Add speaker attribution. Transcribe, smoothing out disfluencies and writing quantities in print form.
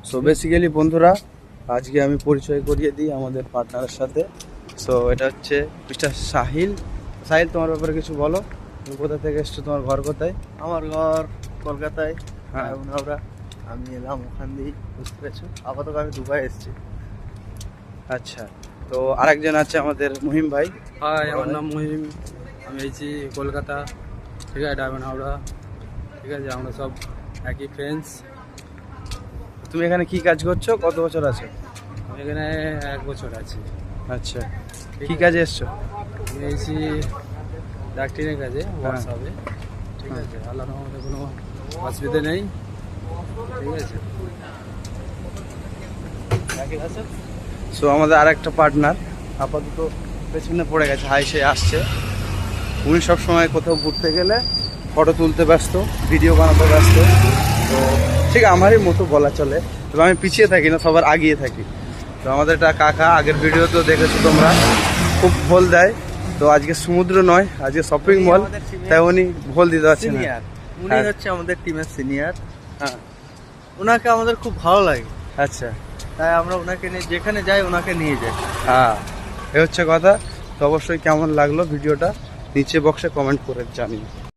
Speaker 1: So basically বন্ধুরা, আজকে আমি পরিচয় করিয়ে দিই আমাদের পার্টনারের সাথে। সো এটা হচ্ছে মিস্টার সাহিল। সাহিল, তোমার ব্যাপারে কিছু বলো। তুমি কোথা থেকে এসছো, তোমার ঘর কোথায়?
Speaker 2: আমার ঘর কলকাতায়।
Speaker 1: হ্যাঁ।
Speaker 2: আমি এলাম ওখান দিয়ে, বুঝতে পেরেছো। আপাতত আমি দুবাই এসেছি।
Speaker 1: আচ্ছা, তো আরেকজন আছে আমাদের মহিম ভাই।
Speaker 3: হাই, আমার নাম মহিম। আমি এসেছি কলকাতা, ঠিক আছে, ডায়মন্ড হাওড়া। ঠিক আছে, আমরা সব একই ফ্রেন্ডস।
Speaker 1: তুমি এখানে কি কাজ করছো, কত বছর আছে?
Speaker 3: আমি এখানে 1 বছর আছি।
Speaker 1: আচ্ছা, কি কাজে এসছো?
Speaker 3: আমি এসেছি ডাক্তারের কাজে, হোয়াটসঅ্যাপে। ঠিক আছে, আল্লাহর রহমতে কোনো অসুবিধা নেই। ঠিক আছে।
Speaker 1: সো আমাদের আর একটা পার্টনার আপাতত পেছনে পড়ে গেছে, হাই সে আসছে। উনি সব সময় কোথাও ঘুরতে গেলে ফটো তুলতে ব্যস্ত, ভিডিও বানাতে ব্যস্ত। তো ঠিক আমারই মতো বলা চলে, তবে আমি পিছিয়ে থাকি না, সবার আগিয়ে থাকি। তো আমাদের একটা কাকা, আগের ভিডিও তো দেখেছো তোমরা, খুব ভোল দেয়। তো আজকে সমুদ্র নয়, আজকে শপিং মল, তাই উনি ভোল দিতে পারছে না।
Speaker 2: সিনিয়র, উনি
Speaker 1: হ্যাঁ।
Speaker 2: হচ্ছে আমাদের টিমের সিনিয়র।
Speaker 1: হ্যাঁ।
Speaker 2: ওনাকে আমাদের খুব ভালো লাগে,
Speaker 1: আচ্ছা।
Speaker 2: তাই আমরা ওনাকে নিয়ে যেখানে যাই ওনাকে নিয়ে যাই।
Speaker 1: হ্যাঁ, এ হচ্ছে কথা। তো অবশ্যই কেমন লাগলো ভিডিওটা নিচে বক্সে কমেন্ট করে জানিও।